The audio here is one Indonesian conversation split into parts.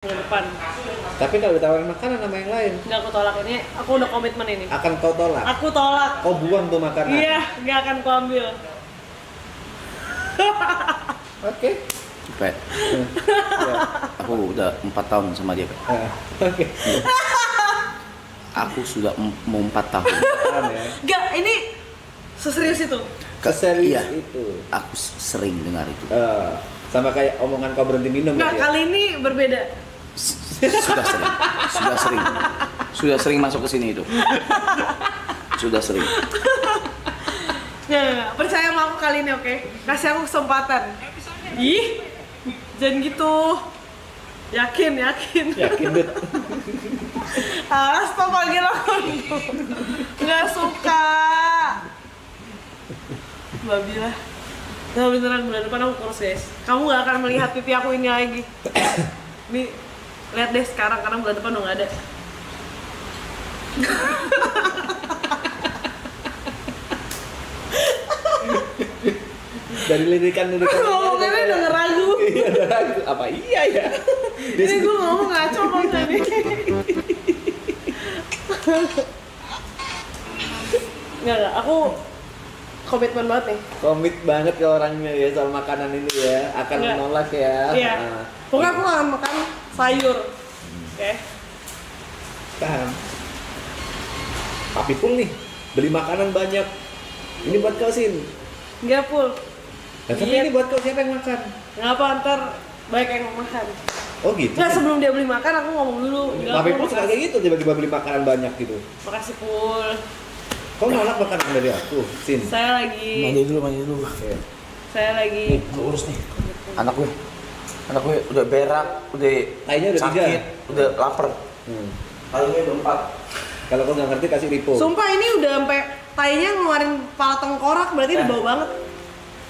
bulan depan. Tapi kalau ditawarin makanan sama yang lain, Nggak aku tolak ini. Aku udah komitmen ini. akan kau tolak. Aku tolak. Kau buang tuh makanan. Iya, nggak akan ku ambil. Oke. Pet, Ya. aku udah 4 tahun sama dia, Pet. Oke. Aku sudah mau 4 tahun. Paham ya. Nggak, ini seserius itu. Keserius Iya, itu. aku sering dengar itu. Sama kayak omongan kau berhenti minum Nggak, tadi ya? kali ini berbeda. Sudah sering masuk ke sini itu. Sudah sering. Nggak, percaya sama aku kali ini, oke? Kasih aku kesempatan. Ih, jangan gitu. Yakin. Yakin bet. Stop panggil aku. Nggak suka. Babi lah. Nah beneran bulan depan aku kurus guys. Kamu nggak akan melihat pipi aku ini lagi. Nih, lihat deh sekarang karena bulan depan udah nggak ada. Dari lirikan Ngomongnya udah ngeragu. Iya, udah ragu. Apa iya ya? Ini gue ngomong ngaco bang tadi. Nggak, aku komitmen banget nih. Komit banget ke orangnya ya soal makanan ini ya. Akan Nggak. menolak ya. Iya. Nah, Pokoknya aku nggak makan sayur. Oke. paham. Papi pun nih beli makanan banyak. Ini buat kau Sin. Nggak full. Nah, tapi Iya. ini buat kau siapa yang makan? Ngapa ntar banyak yang mau makan. Oh gitu. Nggak, sebelum dia beli makan aku ngomong dulu. Nggak, Papi Pul, pun suka makasih. kayak gitu tiba-tiba beli makanan banyak gitu. Makasih Pul. Kau nolak makanan dari aku, Sin. Saya lagi. Mandi dulu. Oke. Saya lagi. Nih, urus nih. Anak gue udah berak, udah Kayaknya udah sakit, 3. udah lapar. Kayaknya udah 4. Kalau kau nggak ngerti kasih Ripo. Sumpah ini udah sampai tainya ngeluarin kepala tengkorak, berarti udah bau banget.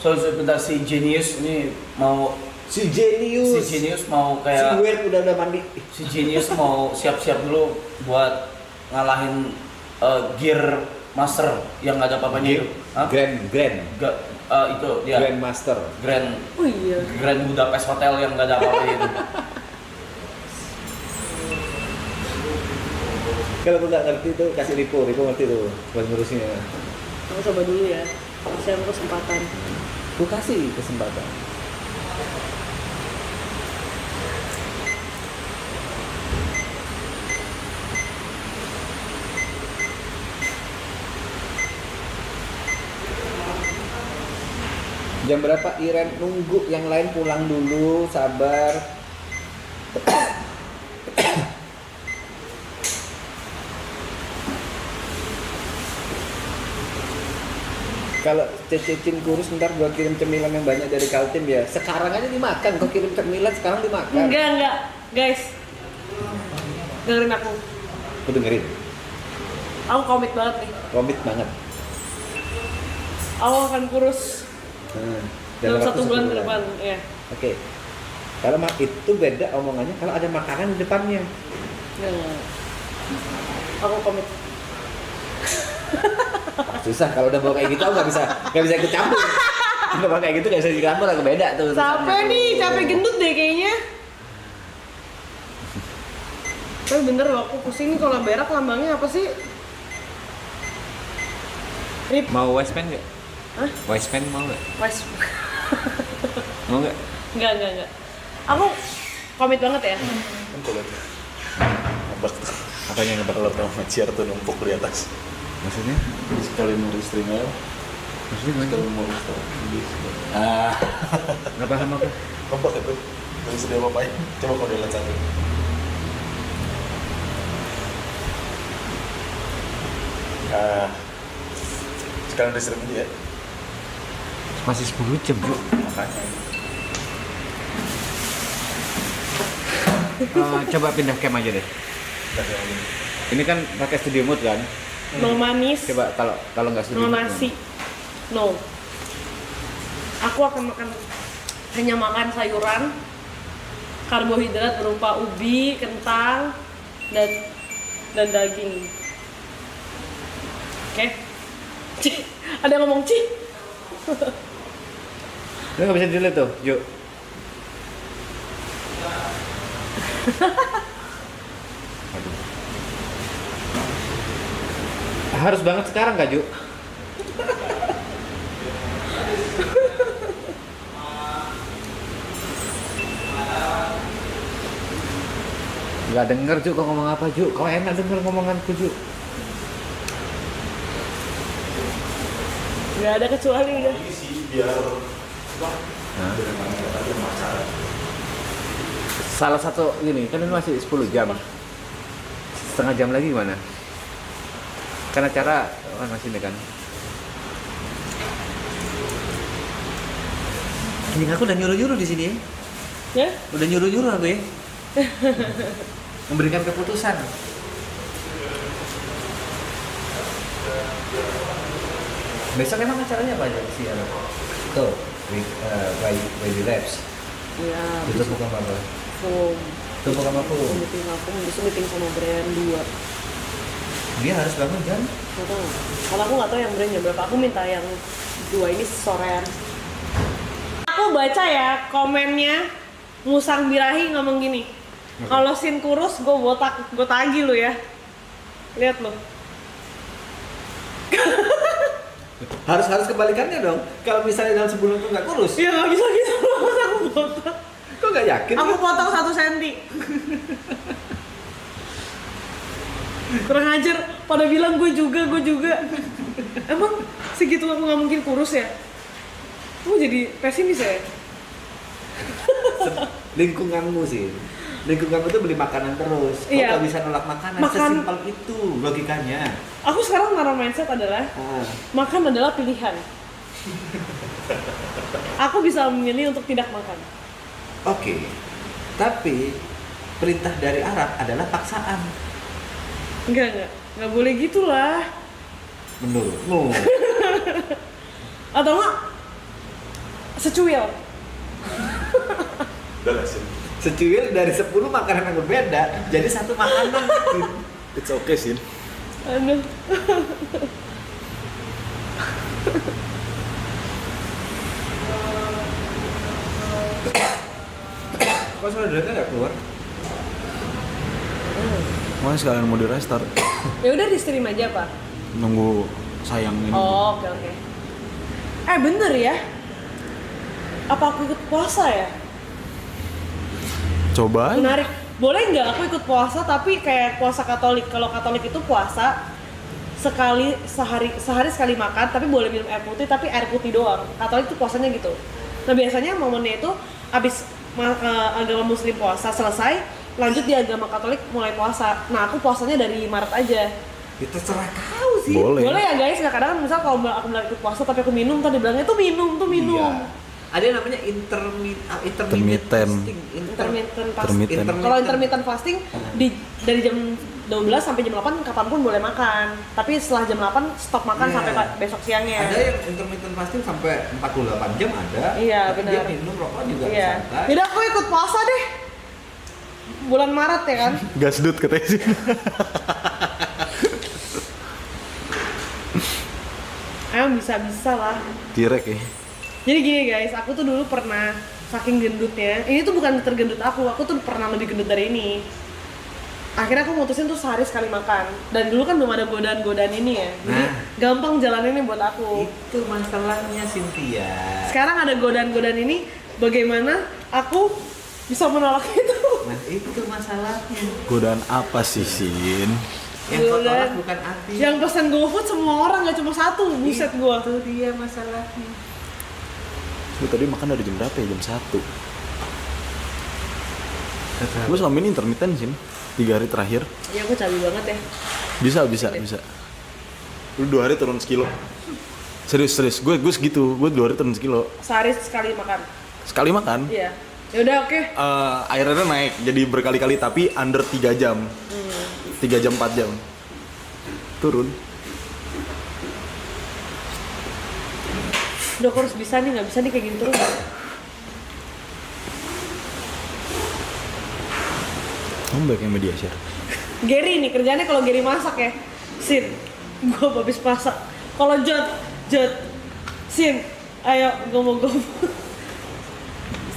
So sebentar si Genius ini mau Si Genius mau Si kayak Weird udah mandi. si Genius mau siap-siap dulu buat ngalahin Gear Master yang nggak ada apa-apanya itu. Hah? Grand. Itu dia. Grandmaster. Oh iya. Grand Budapest Hotel yang nggak ada apa-apanya itu. Kalau kau nggak ngerti tuh kasih Ripo ngerti tuh buat ngurusnya. Aku coba dulu ya. Saya mau kesempatan. Ku kasih kesempatan. Jam berapa Iren? Nunggu yang lain pulang dulu, sabar. Kalau cecin kurus ntar gua kirim cemilan yang banyak dari Kaltim ya. Sekarang aja dimakan, gua kirim cemilan sekarang dimakan. Enggak. Guys. Dengerin aku. Aku dengerin. Aku komit banget nih. Komit banget. Aku akan kurus dalam waktu 1 bulan ke depan. Ya. Oke. Kalau itu beda omongannya kalau ada makanan di depannya. Enggak. Aku komit. Susah kalau udah bawa kayak gitu aku nggak bisa ikut campur. Udah bawa kayak gitu nggak bisa ikut campur, aku beda tuh. Capek nih, capek gendut deh kayaknya. Tapi bener loh, aku pusing nih kalau berak lambangnya apa sih? Rip. Mau waistband nggak? Hah? Waistband mau nggak? Wes. Mau nggak? Enggak. Aku komit banget ya. Apanya yang Kalau tahu maciar tuh numpuk di atas. Maksudnya? Jadi sekali mau istrinya, Maksudnya gimana? sekali mau istri. Nggak paham apa? Numpuk itu. Dari istri apa apain? Coba kau lihat satu. Nah, sekarang udah istri dia. Masih 10 jam bro. Makanya. Coba pindah cam aja deh. Udah kayak gini. Ini kan pakai studio mode kan? No manis, Coba kalau nggak studio no mode. nasi, no. Aku akan hanya makan sayuran, karbohidrat berupa ubi, kentang, dan daging. Oke? Cih, ada yang ngomong cih. Lu nggak bisa dilihat tuh, yuk. Aduh. Harus banget sekarang gak, Ju? Gak denger, Ju, kau ngomong apa, Ju? Kau enak denger ngomonganku, Ju. Nggak ada kecuali udah. Ini sih biar Hah? Salah satu gini, kan ini masih 10 jam. Setengah jam lagi gimana? Kan acara masih ini kan. Ini aku udah nyuruh-nyuruh di sini ya. Ya? Udah nyuruh-nyuruh aku ya. Memberikan keputusan. Besok emang acaranya apa aja sih? Tuh, Baby Labs. Iya. Itu bukan apa? Foam. Itu bukan apa? Meeting aku, besok meeting sama brand 2. Dia harus bangun jam. Nggak tahu. Kalau aku nggak tahu yang brandnya berapa. Aku minta yang 2 ini sorean. Aku baca ya komennya Musang Birahi ngomong gini. Kalau sin kurus, gue tagih lu ya. Lihat lu. Harus kebalikannya dong. Kalau misalnya dalam sebulan tuh nggak kurus, Ya nggak bisa gitu. Masa aku potong. kok nggak yakin? Aku potong 1 cm. Kurang ajar. Pada bilang gue juga. Emang segitu aku nggak mungkin kurus ya? Kamu jadi pesimis ya? Lingkunganmu sih. Lingkunganmu tuh beli makanan terus. Kok Iya. nggak bisa nolak makanan? Makan- Sesimpel itu logikanya. Aku sekarang naruh mindset adalah Ah. makan adalah pilihan. Aku bisa memilih untuk tidak makan. Oke. Tapi perintah dari Arab adalah paksaan. Enggak boleh gitulah. Menurutmu? Atau enggak secuil. udah asin. Secuil dari 10 makanan yang berbeda jadi satu makanan. It's okay sih. Aduh. Kok saudaranya nggak keluar? Mau sekalian mau di restart. Ya udah di stream aja, Pak. Nunggu sayang ini. Oh, oke. Bener ya? Apa aku ikut puasa ya? Coba aja. Menarik. Boleh nggak aku ikut puasa tapi kayak puasa Katolik? Kalau Katolik itu puasa sehari sekali makan tapi boleh minum air putih tapi air putih doang. Katolik itu puasanya gitu. Nah biasanya momennya itu abis agama Muslim puasa selesai, lanjut di agama Katolik mulai puasa. Nah aku puasanya dari Maret aja. Itu terserah kau sih. Boleh. Boleh ya guys? Nggak kadang misal kalau aku bilang ikut puasa tapi aku minum, tadi bilangnya itu minum. Iya. Ada yang namanya intermittent Intermittent. fasting. Intermittent fasting. Intermittent. Kalau intermittent fasting dari jam 12 sampai jam 8 kapanpun boleh makan. Tapi setelah jam 8 stop makan Iya. sampai besok siangnya. Ada yang intermittent fasting sampai 48 jam ada. Iya, tapi benar. Dia minum rokok juga Iya. santai. Yaudah aku ikut puasa deh. Bulan Maret ya kan? Gasdut katanya sih. Emang bisa-bisa lah. Tirek ya. Jadi gini guys, aku tuh dulu pernah saking gendutnya. Ini tuh bukan tergendut aku tuh pernah lebih gendut dari ini. Akhirnya aku mutusin tuh sehari sekali makan. Dan dulu kan belum ada godaan-godaan ini ya. Jadi Nah. gampang jalaninnya buat aku. Itu masalahnya Cynthia. Sekarang ada godaan-godaan ini, bagaimana aku bisa menolak itu? Nah, itu masalahnya. Godaan apa sih, Sin? Yang kau Godaan. tolak bukan hati. Yang pesan GoFood semua orang, gak cuma satu, buset gua. Itu dia masalahnya. Lu tadi makan dari jam berapa ya? Jam 1. Gue selama ini intermittent, Sin. 3 hari terakhir. Ya aku cabi banget ya. Bisa. Lu 2 hari turun sekilo. Serius. Gue segitu. Gue 2 hari turun sekilo. Sehari sekali makan. Sekali makan. Iya. Ya udah oke. Airnya naik jadi berkali-kali tapi under 3 jam. 3 jam 4 jam. Turun. Udah aku harus bisa nih, nggak bisa nih kayak gini terus. Kamu baik yang media share. Gary nih kerjanya kalau Gary masak ya. Sin, gua habis masak. Kalau Jod, Sin, ayo gomo.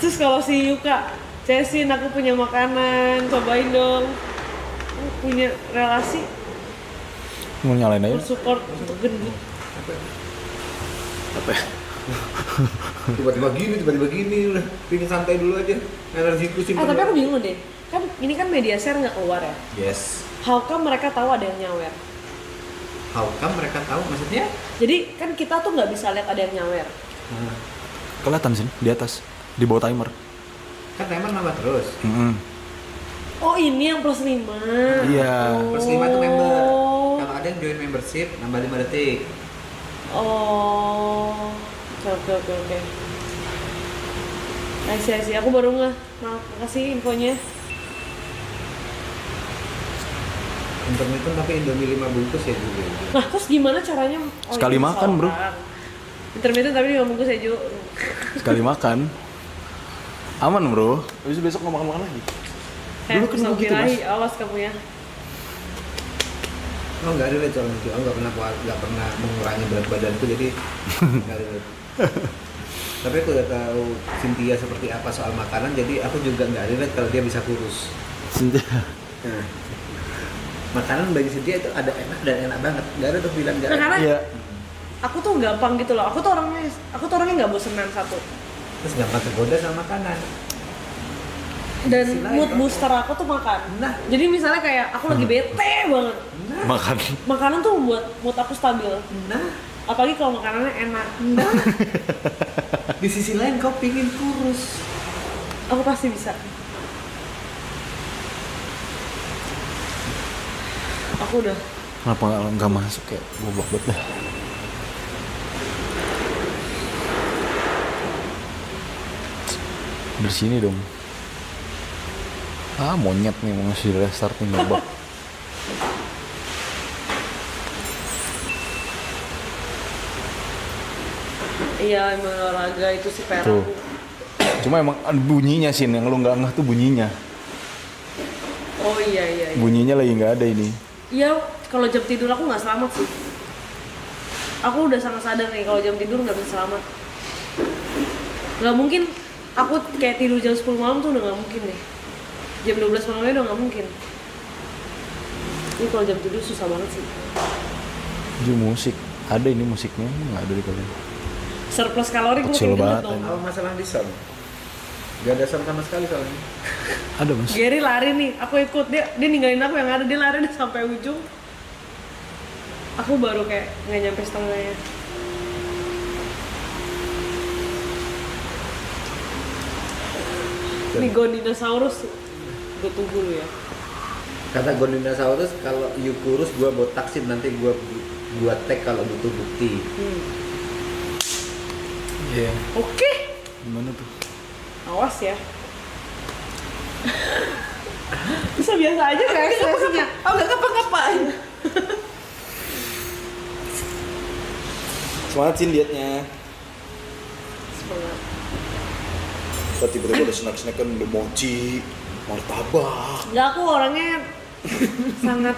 Terus kalau si Yuka, Cesin, aku punya makanan, cobain dong. Aku punya relasi, Mau nyalain aja. support untuk gendut. Apa ya? Tiba-tiba gini udah pingin santai dulu aja. Energiku simpen. Tapi aku bingung deh, kan ini kan media share nggak keluar ya. Yes. How come mereka tahu ada yang nyawer? How come mereka tahu maksudnya? Jadi kan kita tuh nggak bisa lihat ada yang nyawer. Kelihatan sih di atas, di bawah timer. Kan timer nambah terus. Oh ini yang plus 5. Iya. Plus 5 itu member. Kalau ada yang join membership nambah 5 detik. Oh, oke. I see. Aku baru nggak. Makasih infonya. Intermittent tapi Indomie 5 bungkus ya juga. Nah, terus gimana caranya? Sekali ini makan, bro. salah. Intermittent tapi 5 bungkus ya, Ju. Sekali makan. Aman, bro. Habis itu besok nggak makan lagi. Dulu kan begitu, Bismillahirrahmanirrahim. Mas. Awas kamu ya. Oh nggak ada soalnya itu. Aku nggak pernah mengurangi berat badanku jadi nggak ada. Tapi aku udah tahu Cynthia seperti apa soal makanan, jadi aku juga nggak relate kalau dia bisa kurus. Nah, makanan bagi Cynthia itu ada enak dan enak banget. Nggak ada tuh bilang nggak Nah, enak. karena Iya. aku tuh gampang gitu loh. Aku tuh orangnya nggak bosenan satu. Terus gampang tergoda sama makanan. Dan Sisi lain, mood Bang. booster aku tuh makan. Nah. Jadi misalnya kayak aku lagi bete banget. Makan. Makanan tuh membuat mood aku stabil. Nah, Apalagi kalau makanannya enak. nah. Di sisi lain kau pingin kurus. Aku pasti bisa. Aku udah. Kenapa nggak masuk ya? Goblok banget dah. Di sini dong. Ah, monyet nih mau ngasih restart nih ngebug. Iya, emang olahraga itu sih PR Tuh. aku. Cuma emang ada bunyinya sih yang lu nggak ngeh tuh bunyinya. Oh iya. Bunyinya lagi nggak ada ini. Iya, kalau jam tidur aku nggak selamat sih. Aku udah sangat sadar nih kalau jam tidur nggak bisa selamat. Nggak mungkin aku kayak tidur jam 10 malam tuh udah nggak mungkin deh. Jam 12 malamnya udah nggak mungkin. Ini kalau jam tidur susah banget sih. Itu musik. Ada ini musiknya nggak ada di kalian. Surplus kalori gue Kecil makin gendut banget, dong. Apa masalah di sound? Gak ada sound sama sekali soalnya. Ada mas. Gary lari nih, aku ikut dia ninggalin aku yang ada, dia lari udah sampai ujung. Aku baru kayak nggak nyampe setengahnya. Ini Gondinosaurus, gue tunggu dulu ya. Kata Gondinosaurus kalau you kurus gua botak sih nanti gua tag kalau butuh bukti. Iya. Oke, Gimana tuh? awas ya. Bisa biasa aja kayak ekspresinya. Oh nggak ngapa-ngapain. Semangat sih liatnya. Semangat. Tiba-tiba udah snack kan udah mochi, martabak. Nggak, aku orangnya sangat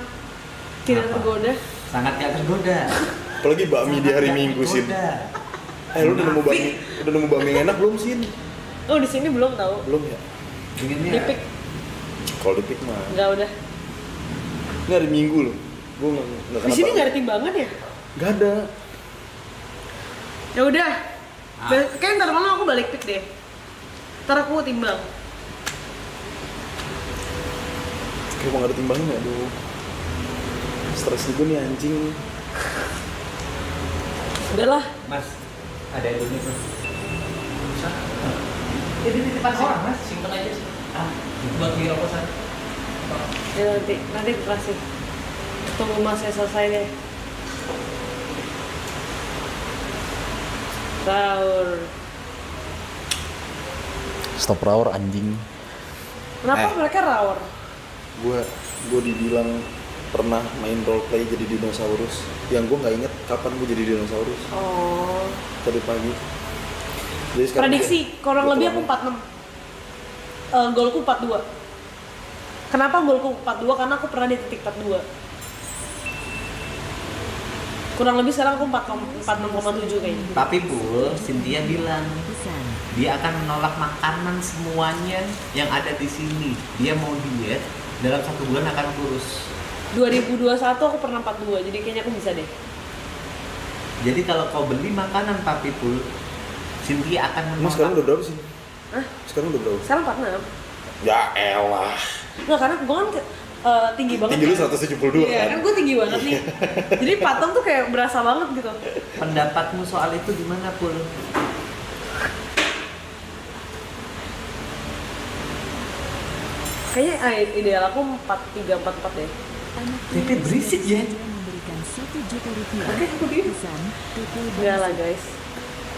tidak tergoda. Sangat gak tergoda. Apalagi bakmi di hari Minggu sih. Lu udah nemu bakmi yang enak belum sih? Oh di sini belum tahu. Belum ya? Ingatnya Di Pik Kalau di Pik mah. nggak udah. Ini hari Minggu loh. Gue nggak Di kenapa. sini nggak ada timbangan ya? Nggak ada. Ya udah. Kayak ntar malam aku balik Pik deh. Ntar aku timbang. Kayak nggak ada timbangan ya, aduh. Stres juga nih anjing. Udahlah. Mas, ada Indomie mas. Jadi titipan Orang mas, simpen aja sih. Buat beli rokok sana. Ya nanti aku kasih. Tunggu masnya selesai deh. Sahur. Stop rawor anjing. Kenapa mereka rawor? Gue dibilang pernah main roleplay jadi dinosaurus. Yang gue nggak inget kapan gue jadi dinosaurus. Oh. Tadi pagi. Jadi sekarang Prediksi kurang lebih aku 46. Golku 42. Kenapa golku 42? Karena aku pernah di titik 42. Kurang lebih sekarang aku 46,7 kayaknya. Tapi Bul, Cynthia bilang dia akan menolak makanan semuanya yang ada di sini. Dia mau diet, dalam 1 bulan akan kurus. 2021 aku pernah 42, jadi kayaknya aku bisa deh. Jadi kalau kau beli makanan Papi Pul, Cynthia akan Emang sekarang udah menolak. berapa sih? Hah? Sekarang udah berapa? Sekarang 46. Ya elah. Nggak, karena gue kan tinggi banget. Tinggi lu kan. 172 Iya, kan gue tinggi banget nih. Jadi patung tuh kayak berasa banget gitu. Pendapatmu soal itu gimana Pul? Kayaknya ideal aku 43, 44 deh. Tapi berisik ya. Memberikan 1 juta rupiah. Oke, aku diem. Pesan PP Enggak lah guys.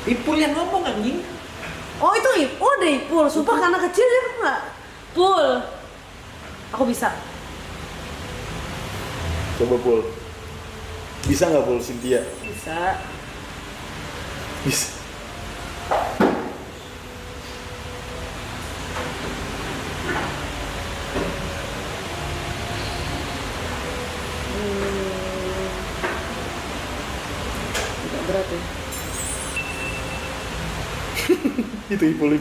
Ipul yang ngomong anjing. Oh itu oh ada Ipul, sumpah karena kecil dia kan nggak. Pul. Aku bisa. Coba Pul. Bisa nggak Pul Cynthia? Bisa. Bisa. Tidak berat ya. Itu Ipul.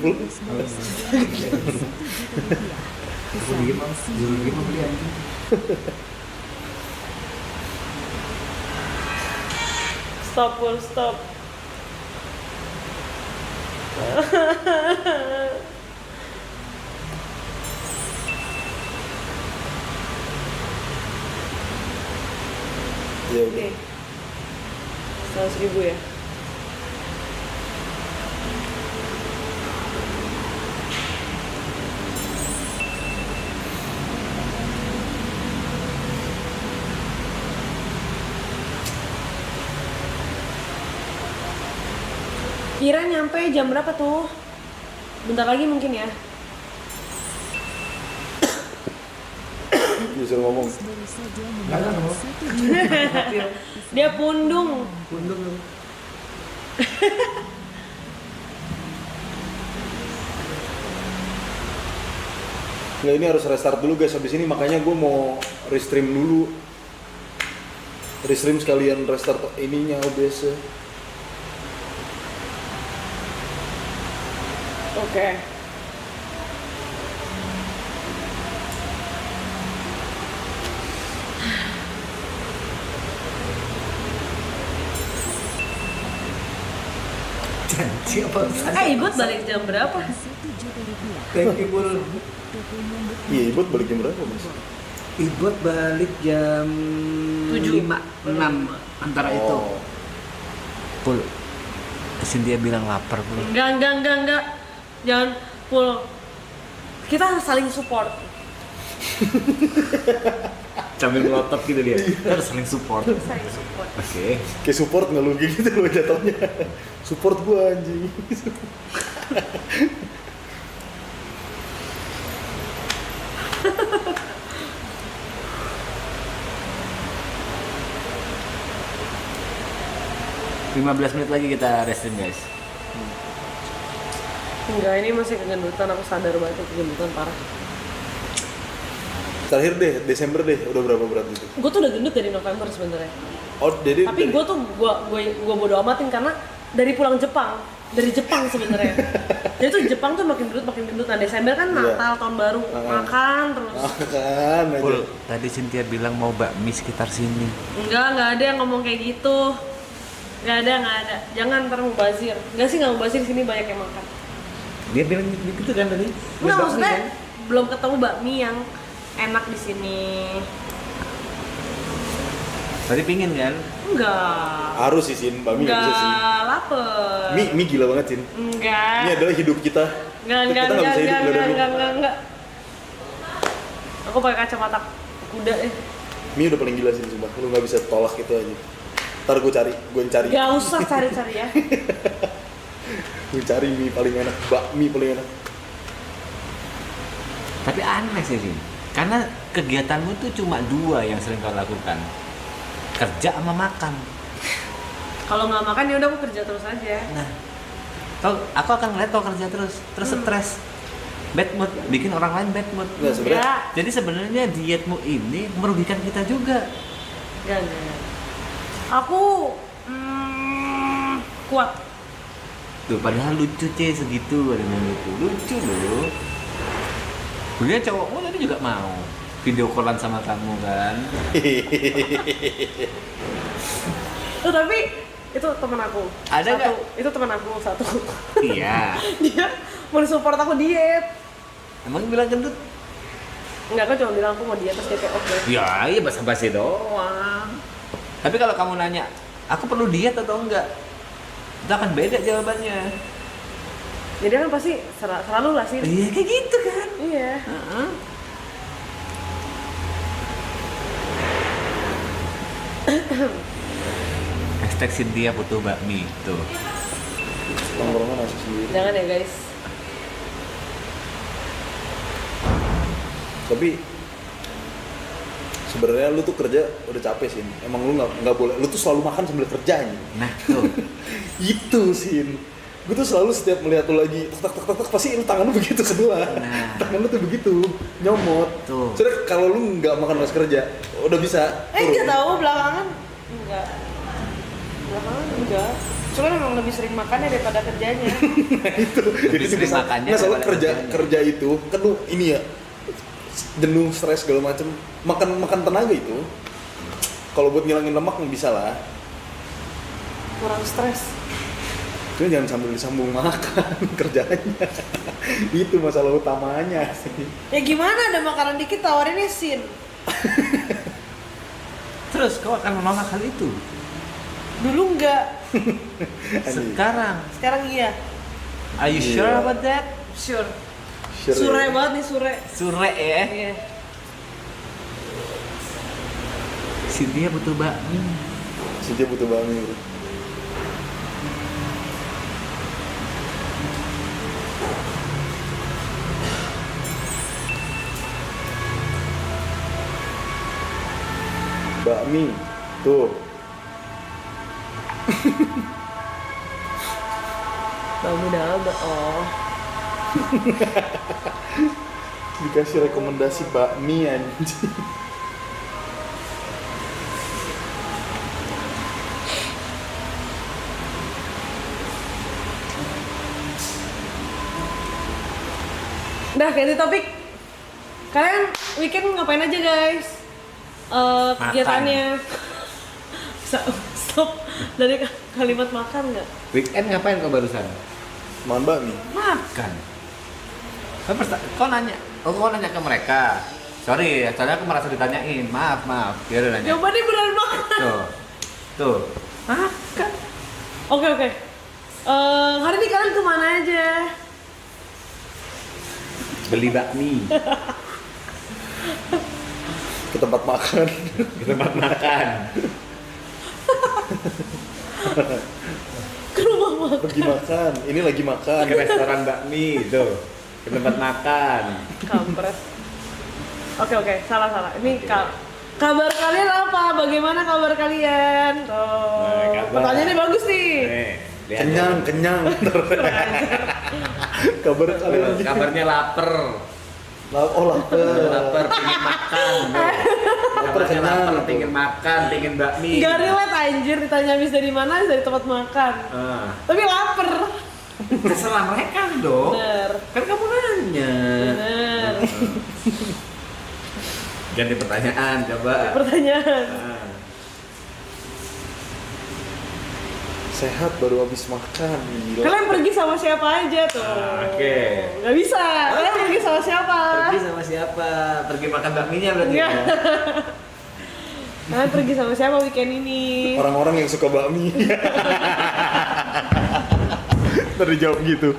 Aku diem, beli anjing. Stop Pul, stop. Ya Oke. udah. 100.000 ya. Kira nyampe jam berapa tuh? Bentar lagi mungkin ya. Bisa ngomong. baru saja Nggak, memberikan nggak. 1 juta. Dia pundung. Nggak, ini harus restart dulu guys. Habis ini makanya gue mau restream dulu. Restream sekalian restart ininya OBS. Oke. Janji apa urusan? Ibut balik jam berapa? 1 juta rupiah. Thank you Pul. PP nyambut Iya, Ibut balik jam berapa mas? Ibut balik jam 7. 5, 6 antara itu. Oh. Pul, Cynthia bilang lapar Pul. Enggak. Jangan Pul. Kita harus saling support. Sambil ngelotot gitu dia. Kita harus saling support. Saling support. Oke. Kayak support nggak lu gitu loh jatuhnya. Support gua anjing. Lima 15 menit lagi kita restin guys. Enggak, ini masih kegendutan. Aku sadar banget kegendutan parah. Terakhir deh, Desember deh, udah berapa berat itu? Gue tuh udah gendut dari November sebenarnya. Oh, jadi Tapi gue tuh gue bodo amatin karena dari pulang Jepang, dari Jepang sebenarnya. Jadi tuh Jepang tuh makin gendut. Nah Desember kan Iya. Natal, tahun baru, makan terus. kan aja. Pul, tadi Cynthia bilang mau bakmi sekitar sini. Enggak ada yang ngomong kayak gitu. Enggak ada. Jangan ntar mubazir. Enggak sih, nggak mubazir, di sini banyak yang makan. Dia bilang gitu kan tadi. Enggak, maksudnya belum ketemu bakmi yang enak di sini. Tadi pingin kan? Enggak. Harus sih Sin, Mbak Mi nggak bisa sih. Enggak, lapar. Mi gila banget Sin. Enggak. Ini adalah hidup kita. Enggak. Kita nggak bisa hidup nggak ada Mi. Enggak. Aku pakai kacamata kuda Mi udah paling gila sih sumpah. Lu nggak bisa tolak itu aja. Ntar gue yang cari. Gak usah cari-cari ya. Gue cari mie paling enak, bakmi paling enak. Tapi aneh sih Jin. Karena kegiatanmu tuh cuma 2 yang sering kau lakukan. Kerja sama makan. Kalau nggak makan ya udah aku kerja terus aja. Nah, aku akan ngeliat kau kerja terus stres. Bad mood, bikin orang lain bad mood. Nggak, sebenarnya Enggak. Jadi sebenarnya dietmu ini merugikan kita juga. Enggak. Aku kuat. Tuh, padahal lucu segitu ada yang gitu. Lucu loh. Sebenarnya cowokmu tadi juga mau video callan sama kamu kan? Tuh, tapi itu temen aku. Ada satu. nggak? Itu temen aku satu. Iya. Dia mau support aku diet. Emang bilang gendut? Enggak, kan cuma bilang aku mau diet terus dia kayak oke. Ya, iya basa-basi doang. Tapi kalau kamu nanya, aku perlu diet atau enggak? Itu akan beda jawabannya. Jadi kan pasti selalu lah sih. Iya, kayak gitu kan? Iya. Heeh. Hashtag Cynthia butuh bakmi tuh. Tongkrongan nasi sendiri. Jangan ya guys. Tapi sebenarnya lu tuh kerja udah capek sih. Emang lu nggak boleh. Lu tuh selalu makan sambil kerja aja. Nah tuh. Itu sih. Gue tuh selalu setiap melihat lu lagi tek pasti lu tangan lu begitu semua. Nah. Tangan lu tuh begitu nyomot. Tuh. Soalnya kalau lu nggak makan pas kerja udah bisa. Enggak tahu belakangan. Enggak. Belakangan enggak. Cuma memang lebih sering makannya daripada kerjanya. Nah, itu. Jadi sering bisa. makannya Nah, soalnya daripada kerja itu kan lu ini ya jenuh, stres segala macem. Makan tenaga itu. Kalau buat ngilangin lemak bisa lah. Kurang stres. Cuma jangan sambil disambung makan kerjanya. Itu masalah utamanya sih. Ya gimana, ada makanan dikit tawarinnya sin. Terus kau akan menolak hal itu? Dulu enggak, Sekarang, sekarang iya. are you sure Iya. about that? Sure. Sure, Sure ya? banget nih, sure. Sure ya? Iya. Cynthia butuh bakmi. Dia butuh bakmi bro. Bakmi tuh Kamu udah oh. dikasih rekomendasi bakmi anjing. Udah ganti topik. Kalian weekend ngapain aja guys? Kegiatannya. Stop dari kalimat makan nggak? Weekend ngapain kau barusan? Makan bakmi. Makan. Kau nanya, kau nanya ke mereka. Sorry, soalnya aku merasa ditanyain. Maaf. Ya udah nanya. Jawabannya beneran makan. Tuh. Makan. Oke. Hari ini kalian kemana aja? Beli bakmi. Ke tempat makan. Ke tempat makan. Ke rumah makan. Pergi makan. Ini lagi makan. Ke restoran bakmi tuh. Ke tempat makan. Kampret. Oke, salah. Ini kabar kalian apa? Bagaimana kabar kalian? Nah, kabar. Pertanyaannya bagus nih. Lihat Kenyang. Kabar kalian. Kabarnya lapar. Lapar. Pengen makan. Kabarnya lapar, pengen makan, pengen bakmi. Gak relate anjir, ditanya habis dari mana, dari tempat makan. Tapi lapar. Terserah mereka dong. Bener. Kan kamu nanya. Bener. Ganti pertanyaan, coba. Pertanyaan. Sehat baru habis makan. Gila. Kalian pergi sama siapa aja tuh? Oke. Gak bisa. Kalian pergi sama siapa? Pergi sama siapa? Pergi makan bakminya berarti Enggak. ya? Kalian pergi sama siapa weekend ini? Orang-orang yang suka bakmi. Ntar dijawab gitu.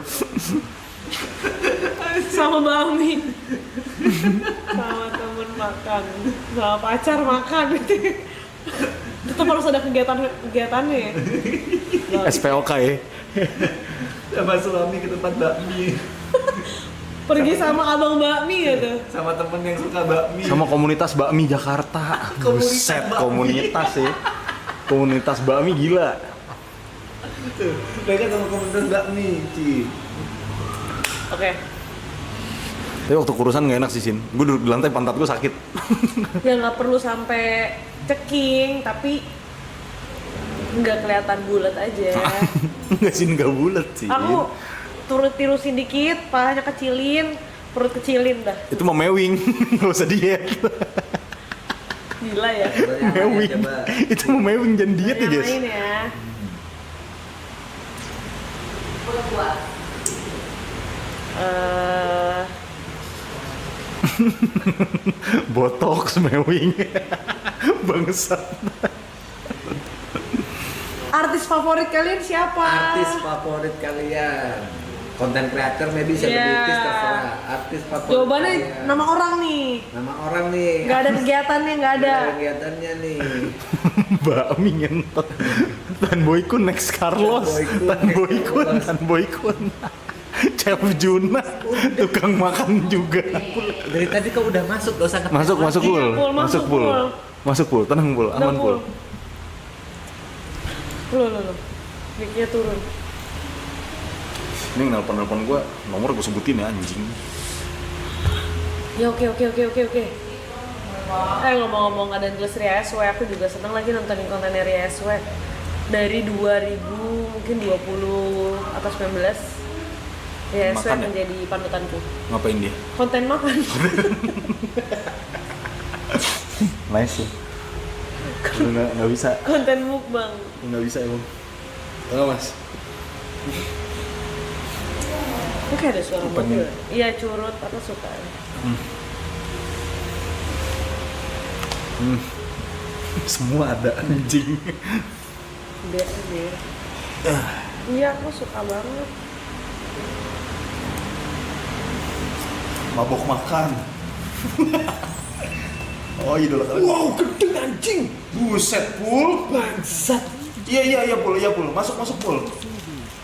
Sama bakmi. Sama temen makan. Sama pacar makan. Tetap harus ada kegiatannya ya. SPOK ya. Sama suami ke tempat bakmi. Pergi sama abang bakmi gitu. Sama temen yang suka bakmi. Sama komunitas bakmi Jakarta. Komunitas bakmi. Komunitas ya. Komunitas bakmi gila. Tuh, mereka sama komunitas bakmi, Ci. Oke. Tapi waktu kurusan gak enak sih Sin. Gue duduk di lantai pantat gue sakit. Ya nggak perlu sampai ceking, tapi Nggak kelihatan bulat aja. Enggak sih, enggak bulat sih. Aku turut tirusin dikit, palanya kecilin, perut kecilin dah. Itu mau mewing, nggak usah diet. Gila ya. Mewing. Itu mau mewing, jangan diet ya, guys. Yang lain ya. Botox mewing. Bangsat. Artis favorit kalian siapa? Artis favorit kalian, konten creator, maybe Iya. selebritis, terserah. Artis favorit Jawabannya kalian. nama orang nih. Nama orang nih. Nggak ada kegiatannya, nggak ada. kegiatannya nih. Bakmi ngentot. Tan Boykun next Carlos. Tan Boykun. Chef Juna, tukang makan juga. Dari tadi kau udah masuk, gak usah ngetes Masuk lagi. Pul. Pul, masuk, Pul. Masuk Pul, tenang Pul, aman Udah, Pul. Loh. Mic-nya turun. Ini nelpon gua, nomor gua sebutin ya anjing. Ya oke. Ngomong-ngomong ada nulis Ria SW, aku juga seneng lagi nontonin kontennya Ria SW. Dari 2000 mungkin 20 atau 19 Ria SW Makan ya? menjadi panutanku. Ngapain dia? Konten makan. Nice ya. Nggak bisa, Konten mukbang. nggak bisa emang. Enggak mas. Oke ada suara Apanya? mobil. Iya curut, aku suka. Semua ada anjing. Biar. Iya aku suka banget. Mabok makan. Oh idola kalian. Wow, gede anjing. Buset, Pul. Bangsat. Iya Pul. Masuk Pul.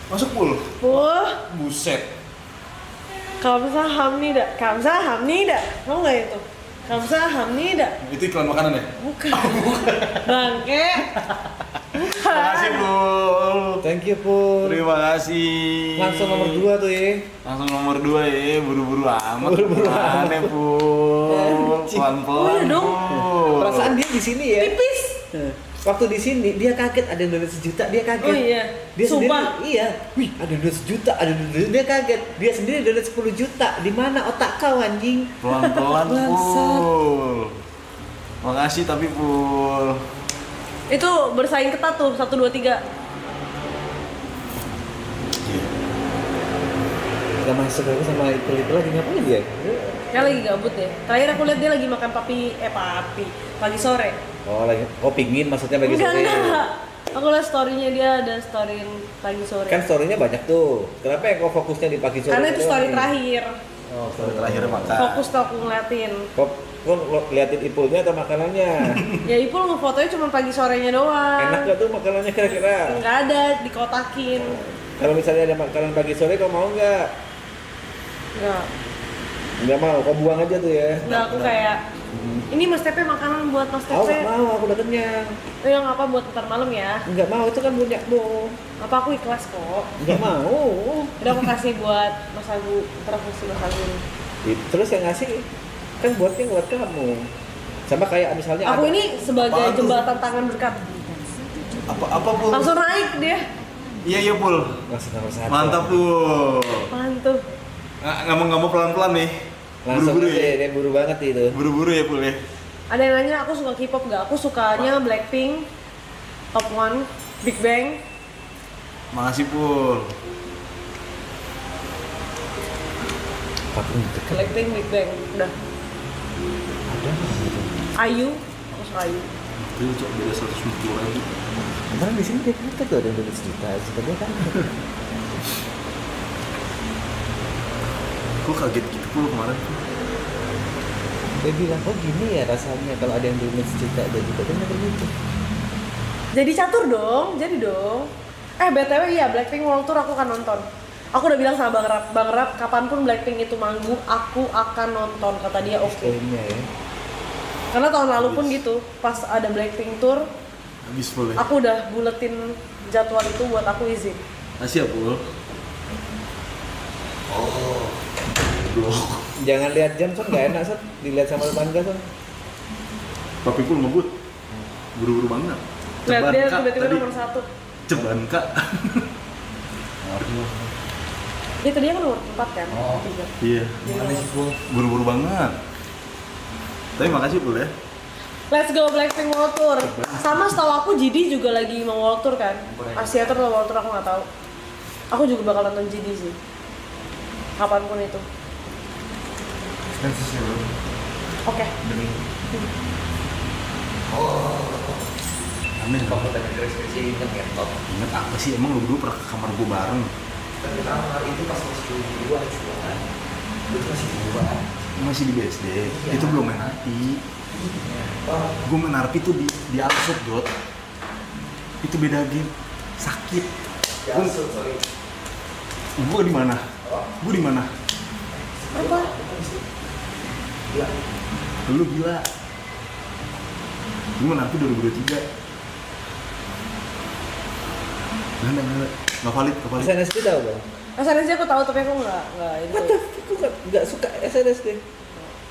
Masuk Pul. Buset. Kamsahamnida. Mau nggak itu? Kamsahamnida. Itu iklan makanan ya? Bukan. Bangke. Makasih Pul. Thank you, Pul. Terima kasih. Langsung nomor 2 tuh ya. Langsung nomor 2 ya, buru-buru amat. Buru-buru Aneh Pul. Anjing. Pelan-pelan. Oh, iya dong. Pul. Perasaan dia di sini ya. Tipis. Waktu di sini dia kaget ada yang donat sejuta, dia kaget. Oh iya. Dia Sumpah. sendiri, iya. Wih, ada donat sejuta, dia kaget. Dia sendiri donat 10 juta. Di mana otak kau anjing? Pelan-pelan Bangsat. Pul. Makasih tapi Pul. Itu bersaing ketat tuh 1 2 3. Gak masuk lagi sama itu lagi ngapain dia? Kayak lagi gabut deh. Terakhir aku lihat dia lagi makan pagi sore. Oh lagi, pingin maksudnya bagi sore. Enggak. Aku lihat story-nya dia ada storyin pagi sore. Kan story-nya banyak tuh. Kenapa yang kau fokusnya di pagi sore? Karena itu story doang? terakhir. Oh, story Terakhir makan. Fokus tuh aku ngeliatin. Kok liatin Ipulnya atau makanannya? Ya Ipul ngefotonya cuma pagi sorenya doang. Enak gak tuh makanannya kira-kira? Enggak ada, dikotakin. Kalau misalnya ada makanan pagi sore, kau mau nggak? Enggak. Nggak mau, kau buang aja tuh ya. Enggak, aku kayak ini Mas Tepe makanan buat Mas Aku Tepe. nggak mau, aku udah kenyang. Oh yang apa buat ntar malam ya? Nggak mau, itu kan punyakmu. Apa aku ikhlas kok. Nggak mau. Udah aku kasih buat Mas Agu, ntar aku kasih Mas Agu. Terus yang ngasih kan buat kamu. Sama kayak misalnya Aku ada- ini sebagai Apaan tuh? jembatan tangan berkat. Apa Pul? Langsung naik dia. Iya Pul. langsung nomor 1. Mantap Pul. Apaan tuh? Nggak mau pelan-pelan nih. Langsung Buru-buru aja, ya. dia buru banget itu. Buru-buru ya Pul ya. Ada yang nanya aku suka K-pop gak? Aku sukanya Blackpink, Top One, Big Bang. Makasih Pul. Blackpink, Big Bang, udah. Ayu, aku suka Ayu. Itu cok beda 150 ribu. Kemarin di sini dia kata tuh ada yang donat sejuta, sebenarnya kan. Gue kaget gitu Pul kemarin. Dia bilang, oh gini ya rasanya kalau ada yang donat sejuta, ada juga kan begitu. Jadi catur dong, jadi dong. BTW iya, Blackpink World Tour aku akan nonton. Aku udah bilang sama Bang Rap, kapanpun Blackpink itu manggung, aku akan nonton, kata dia oke. Poinnya ya. Karena tahun lalu pun gitu, pas ada Blackpink Tour, Habis Pul ya. aku udah buletin jadwal itu buat aku izin. Makasih ya Pul. Blok. Jangan lihat jam, Son, nggak enak, Son. Dilihat sama tetangga, Son. Tapi Pul ngebut. Buru-buru banget. Lihat dia Kak, tiba-tiba tadi. nomor 1. Ceban Kak. Dia tadinya kan nomor 4 kan? Oh. 3. Iya. Gimana sih Pul? Buru-buru banget. Tapi makasih Pul ya. Let's go Blackpink World Tour. Sama setahu aku GD juga lagi mau World Tour kan? Asia Tour atau World Tour aku nggak tahu. Aku juga bakal nonton GD sih. Kapanpun itu. Expenses ya bro. Oke. Demi Aneh. kalau tadi deskripsi ingat nggak top. Ingat apa sih? Emang lu berdua pernah ke kamar gue bareng? Tapi kamar itu pas masih dua cuman. Itu masih dua. Masih di BSD. Itu belum main hati. Gue main harpi tuh di Alsut, Dot. Itu beda game. Sakit. Ya, sorry. Gue di mana? Gue di mana? Apa? Gila. Lu gila. Gue main harpi 2023. Nggak valid. SNSD tahu bang? SNSD aku tahu tapi aku nggak itu. Aku nggak suka SNSD.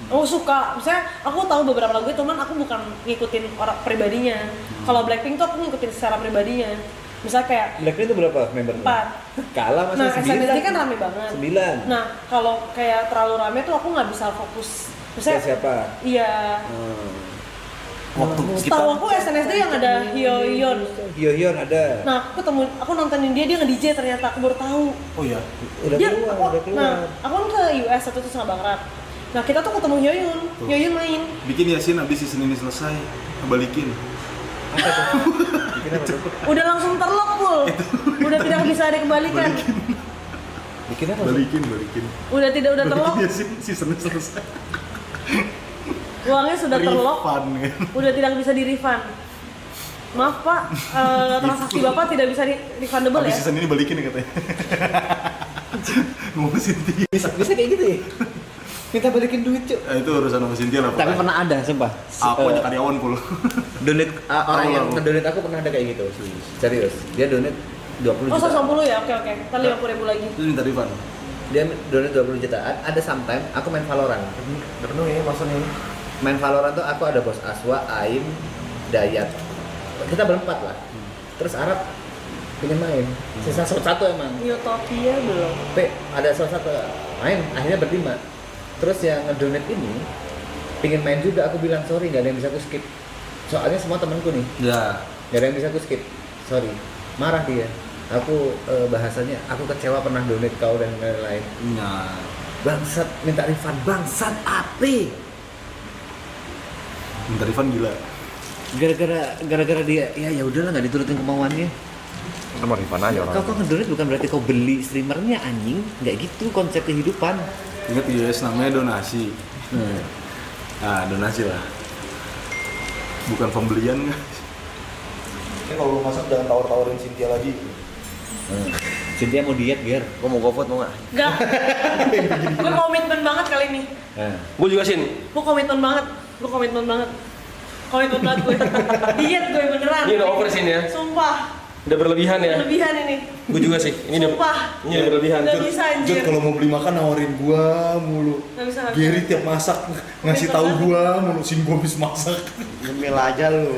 Aku suka, misalnya aku tahu beberapa lagu cuman aku bukan ngikutin orang pribadinya. Kalau Blackpink tuh aku ngikutin secara pribadinya. Misalnya kayak Blackpink itu berapa membernya? 4. Kalah Nah, masih SNSD kan rame banget. 9. Nah, kalau kayak terlalu rame tuh aku nggak bisa fokus. Misalnya, Siapa? iya. Waktu kita Setahu aku SNSD yang ada Hyoyeon. Hyoyeon ada. Nah, aku nontonin dia nge-DJ ternyata aku baru tahu. oh ya, Udah keluar, udah keluar. Nah, aku kan ke US waktu itu sama Bang Rat. Nah, kita tuh ketemu Hyoyeon. Tuh. Hyoyeon main. bikin Yasin abis season ini selesai, balikin. Apa tuh? Bikin apa tuh? Udah langsung terlock, Pul. Udah tidak bisa dikembalikan. Bikin apa? Balikin. Udah terlock. Balikin Yasin seasonnya selesai. Uangnya sudah terlock. Refund, kan? Udah tidak bisa di-refund. Maaf, Pak. Transaksi Bapak tidak bisa refundable Abis ya. season ini balikin ya katanya. Ngomong Cynthia. Bisa kayak gitu ya? Minta balikin duit, Cuk. Itu urusan sama Cynthia lah. Tapi pokoknya. pernah ada, sumpah. Aku aja karyawan Pul. Donate orang yang Allah. ngedonate aku pernah ada kayak gitu. Serius. Dia donate 20 Oh, juta. 190 ya? Oke. Ntar 50.000 lagi. Terus minta refund. Dia donate 20 juta. Ada sometime aku main Valorant. Penuh ya maksudnya. Main Valorant tuh aku ada bos Aswa, Aim, Dayat. Kita berempat lah. Terus Arab pengen main. Sisa slot 1 emang. Utopia belum. Ada slot 1 main, akhirnya berlima. Terus yang ngedonate ini pengen main juga, aku bilang sorry nggak ada yang bisa aku skip. Soalnya semua temanku nih, Ya. nggak ada yang bisa aku skip. Sorry. Marah dia. Aku bahasanya, aku kecewa pernah donate kau dan lain-lain. Nah, Bangsat, minta refund. Bangsat api. minta refund gila. Gara-gara dia, ya udahlah nggak diturutin kemauannya. Nomor refund aja orang. Kau ngedonate bukan berarti kau beli streamernya anjing. Nggak gitu konsep kehidupan. Ingat yes, namanya donasi. Nah, donasi lah. Bukan pembelian kan? Kalau masak jangan tawar-tawarin Cynthia lagi. Cynthia mau diet, Ger. Gua mau GoFood mau nggak? Enggak. Gue komitmen banget kali ini. Gue juga Sin. Gue komitmen banget. Komitmen banget gue. Diet gue beneran. Ini udah over Sin ya. Sumpah. Udah berlebihan ya. Berlebihan ini. Gue juga sih. Ini Sumpah. Ini udah berlebihan. Nggak bisa anjir. Kalau mau beli makan nawarin gua mulu. Nggak bisa. Gary tiap masak ngasih tahu gua mulu, Sin gua habis masak. Ngemil aja lu.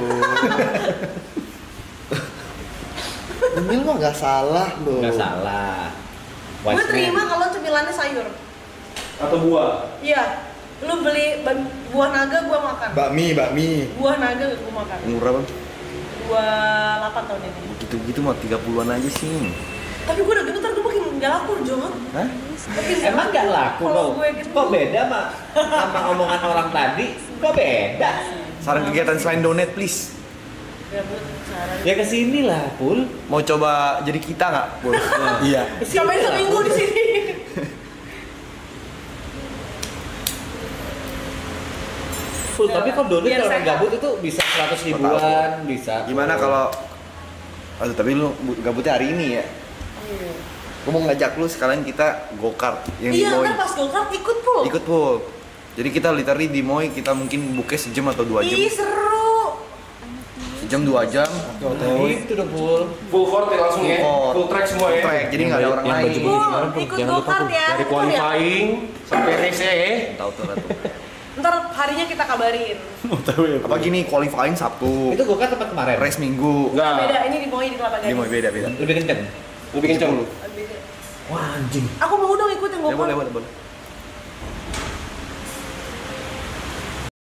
Ngemil mah nggak salah loh. Nggak salah. Gue terima kalau cemilannya sayur. Atau buah. Iya. Lu beli buah naga gue makan. Bakmi. Buah naga gue makan. Murah bang. 28 tahun ini. Gitu-gitu mah 30-an aja sih. Tapi gue udah gemetar, gue makin gak laku, Jong. Hah? Emang nggak laku Kalau kok? gue gitu. Kok beda sama omongan orang tadi? Kok beda? Saran kegiatan selain donate please. Ya, Bu, saran. Ya kesini lah, Pul. Mau coba jadi kita nggak? Pul? Iya. Sampai seminggu di sini. Pul, tapi kok donate Biar kalau orang sehat. gabut itu bisa 100 ribuan, bisa. Gimana kalau? Aduh tapi lu gabutnya hari ini ya. Iya. Gua mau ngajak lu sekalian kita go-kart yang di Iya, Moi. kan pas go-kart ikut, Pul. Ikut Pul. Jadi kita literally di Moi kita mungkin booknya sejam atau 2 jam. Ih, seru. Sejam 2 jam. Nah, itu dong, Pul. Full court ya langsung ya. court. Full track semua ya. Full track, jadi nggak ada orang yang lain. baju- Pul, Jangan lupa ikut tuh, go-kart ya. Dari Betul ya? qualifying sampai race ya. Tahu tuh lah tuh. Ntar harinya kita kabarin. Apa gini, qualifying Sabtu, Itu go kart tempat kemarin. race Minggu. Beda, ini di Moi di Kelapa Ini mau Gading. beda. Lebih kenceng. Lebih kencang. Beda. Wah anjing. Aku mau dong ikut yang Ya go boleh, kart. boleh.